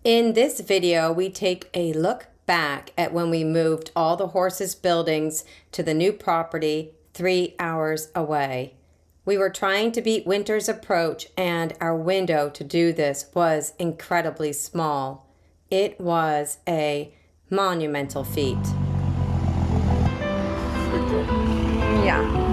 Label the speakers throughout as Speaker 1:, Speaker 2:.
Speaker 1: In this video, we take a look back at when we moved all the horses' buildings to the new property 3 hours away. We were trying to beat winter's approach, and our window to do this was incredibly small. It was a monumental feat. Yeah.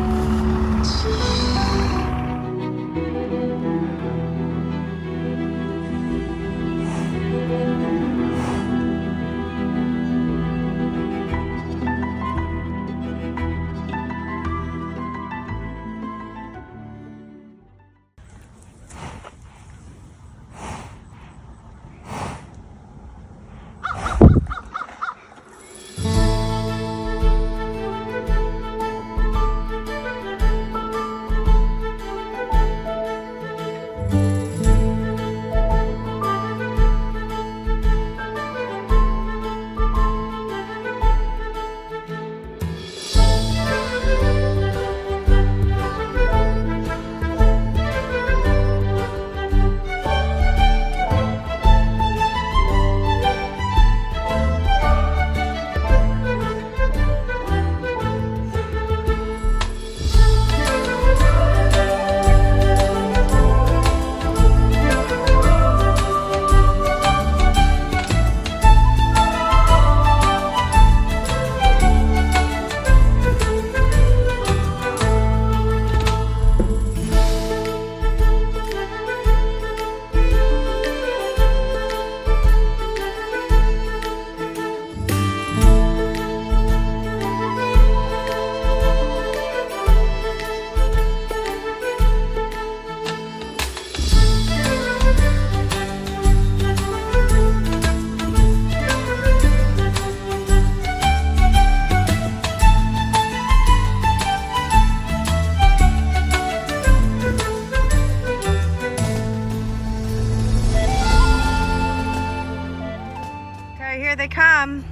Speaker 1: Here they come.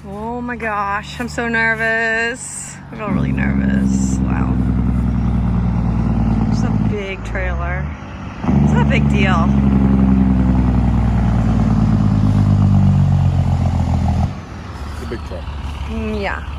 Speaker 1: Oh my gosh, I'm so nervous. I feel really nervous. Wow. It's a big trailer. It's not a big deal.
Speaker 2: It's a big truck.
Speaker 1: Yeah.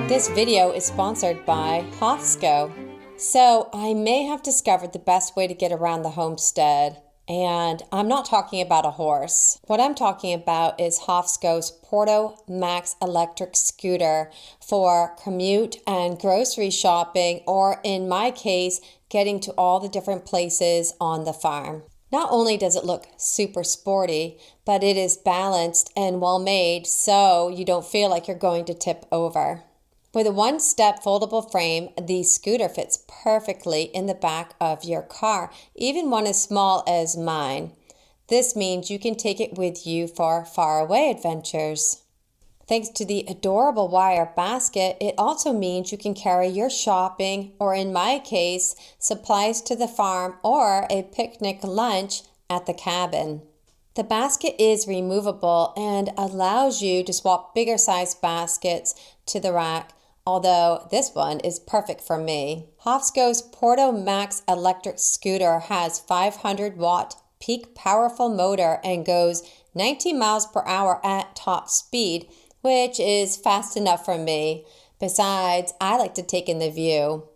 Speaker 1: This video is sponsored by Homestead. So I may have discovered the best way to get around the homestead, and I'm not talking about a horse. What I'm talking about is Homestead's Porto Max electric scooter for commute and grocery shopping, or in my case, getting to all the different places on the farm. Not only does it look super sporty, but it is balanced and well made so you don't feel like you're going to tip over. With a one-step foldable frame, the scooter fits perfectly in the back of your car, even one as small as mine. This means you can take it with you for faraway adventures. Thanks to the adorable wire basket, it also means you can carry your shopping, or in my case, supplies to the farm or a picnic lunch at the cabin. The basket is removable and allows you to swap bigger size baskets to the rack, although this one is perfect for me. Homestead's Porto Max electric scooter has 500-watt peak powerful motor and goes 19 miles per hour at top speed, which is fast enough for me. Besides, I like to take in the view.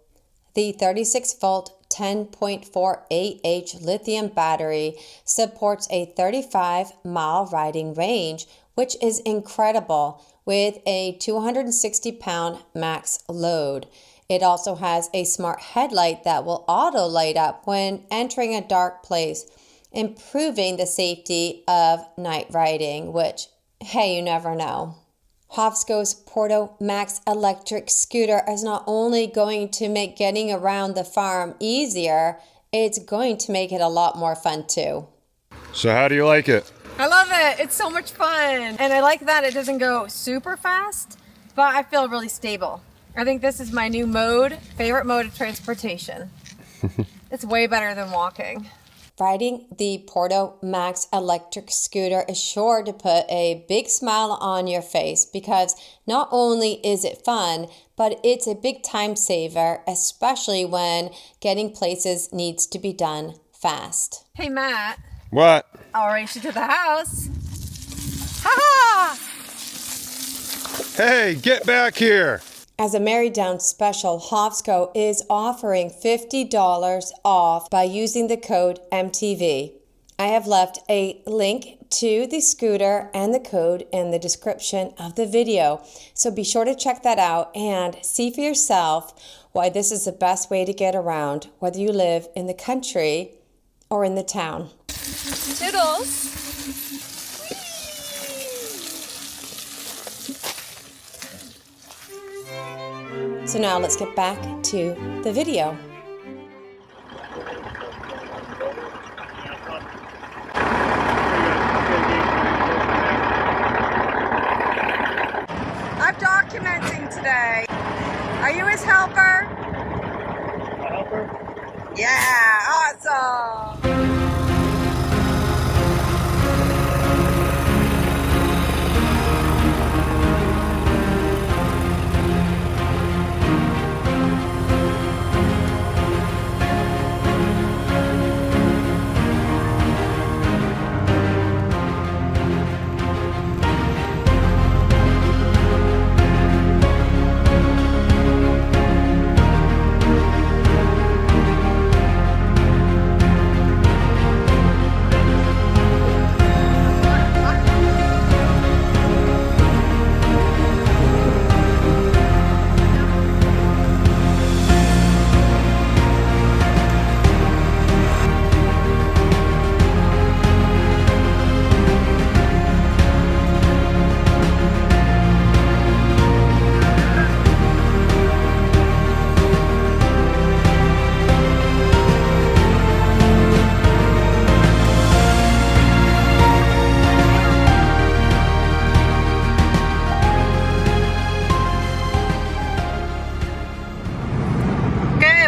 Speaker 1: The 36-volt 10.48H lithium battery supports a 35-mile riding range, which is incredible, with a 260-pound max load. It also has a smart headlight that will auto light up when entering a dark place, improving the safety of night riding, which, hey, you never know. Homestead's Porto Max electric scooter is not only going to make getting around the farm easier, it's going to make it a lot more fun too.
Speaker 2: So how do you like it?
Speaker 1: I love it. It's so much fun. And I like that it doesn't go super fast, but I feel really stable. I think this is my new favorite mode of transportation. It's way better than walking. Riding the Porto Max electric scooter is sure to put a big smile on your face because not only is it fun, but it's a big time saver, especially when getting places needs to be done fast. Hey, Matt.
Speaker 2: What?
Speaker 1: I'll race you to the house. Ha-ha!
Speaker 2: Hey, get back here!
Speaker 1: As a Merrydowns special, Homestead is offering $50 off by using the code MTV. I have left a link to the scooter and the code in the description of the video, so be sure to check that out and see for yourself why this is the best way to get around, whether you live in the country or in the town. Toodles! So now let's get back to the video. I'm documenting today. Are you his helper?
Speaker 3: A helper?
Speaker 1: Yeah, awesome.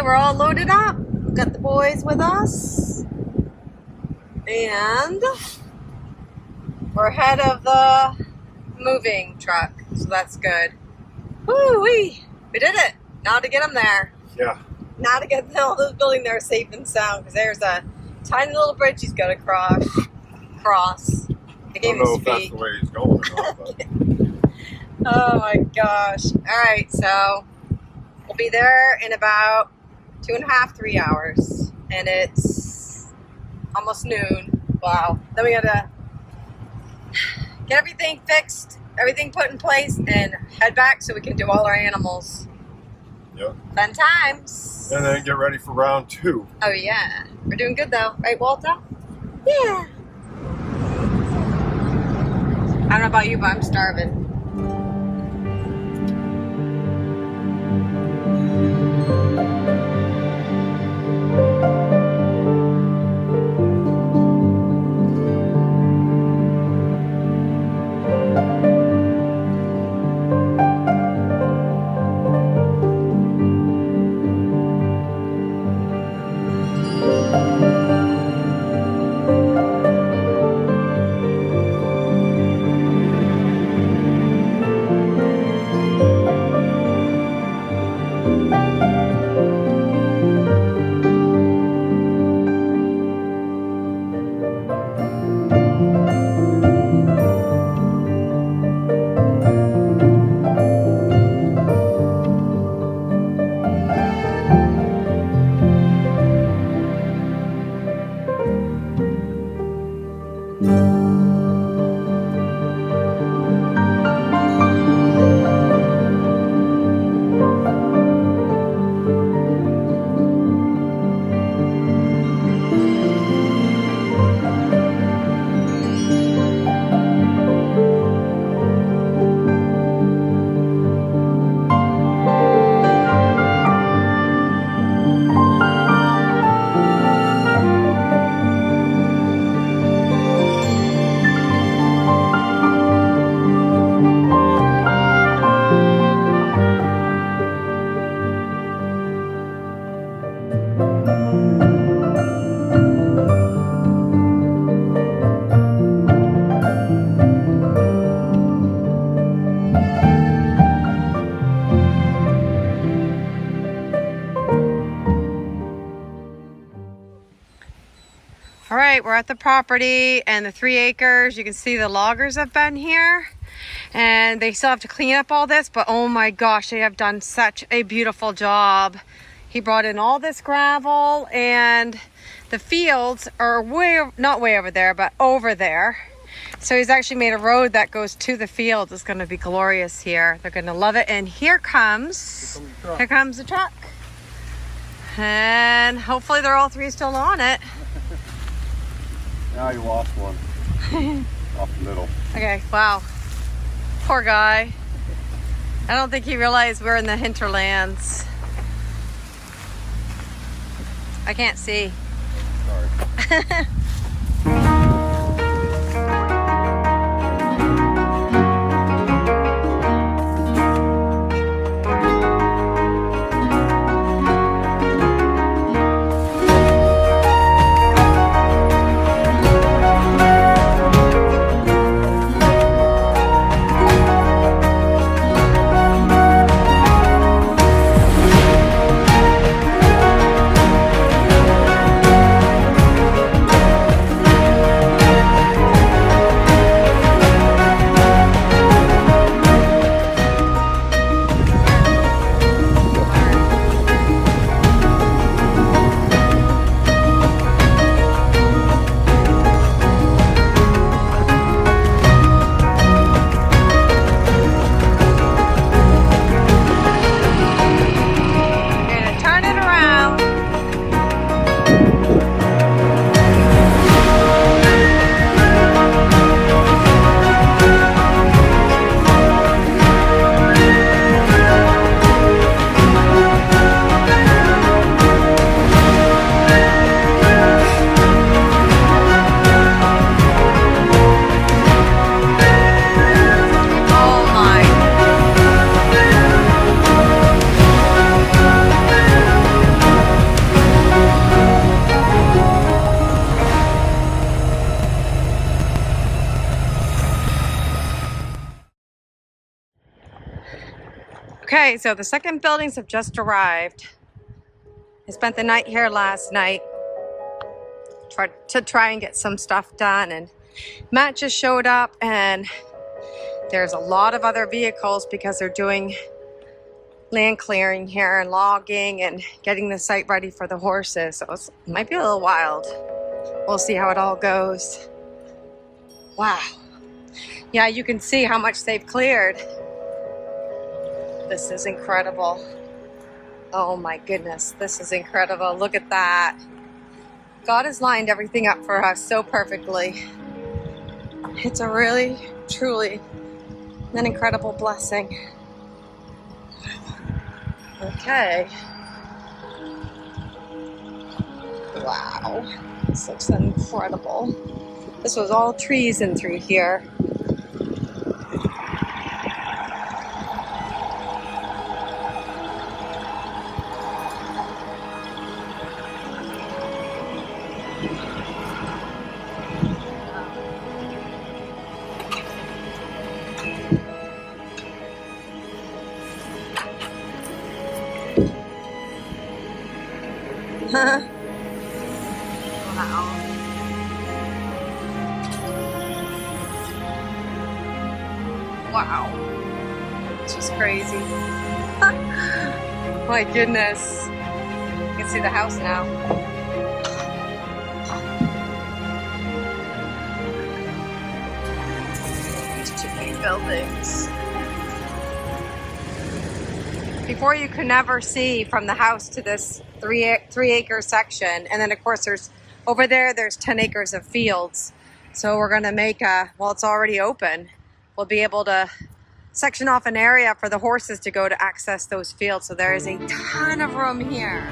Speaker 1: We're all loaded up. We've got the boys with us. And we're ahead of the moving truck. So that's good. Woo-wee! We did it. Now to get them there.
Speaker 2: Yeah.
Speaker 1: Now to get all those buildings there safe and sound. Because there's a tiny little bridge he's got to cross. I gave him
Speaker 2: don't know if that's
Speaker 1: speed.
Speaker 2: the way he's going or not, but
Speaker 1: Oh my gosh. Alright, so we'll be there in about 2.5, 3 hours. And it's almost noon. Wow. Then we gotta get everything fixed, everything put in place, and head back so we can do all our animals.
Speaker 2: yep.
Speaker 1: Fun times.
Speaker 2: And then get ready for round 2.
Speaker 1: Oh yeah. We're doing good though. Right, Walter? Yeah. I don't know about you, but I'm starving. we're at the property and the 3 acres. You can see the loggers have been here and they still have to clean up all this, but oh my gosh, they have done such a beautiful job. He brought in all this gravel, and the fields are not way over there, but over there. So he's actually made a road that goes to the fields. It's going to be glorious here. They're going to love it. And here comes the truck. And hopefully they're all 3 still on it.
Speaker 2: Now you lost one. Off the middle.
Speaker 1: Okay, wow. Poor guy. I don't think he realized we're in the hinterlands. I can't see.
Speaker 2: Sorry.
Speaker 1: Okay, so the second buildings have just arrived. I spent the night here last night to try and get some stuff done, and Matt just showed up, and there's a lot of other vehicles because they're doing land clearing here and logging and getting the site ready for the horses. So it might be a little wild. We'll see how it all goes. Wow. Yeah, you can see how much they've cleared. This is incredible. Oh my goodness, this is incredible. Look at that. God has lined everything up for us so perfectly. It's a really, truly an incredible blessing. Okay. Wow, this looks incredible. This was all trees in through here. Wow. Wow. It's just crazy. My goodness. You can see the house now. These 2 big buildings. Before, you could never see from the house to this 3 acre section, and then of course there's 10 acres of fields. So we're going to make well, it's already open. We'll be able to section off an area for the horses to go to access those fields. So there is a ton of room here.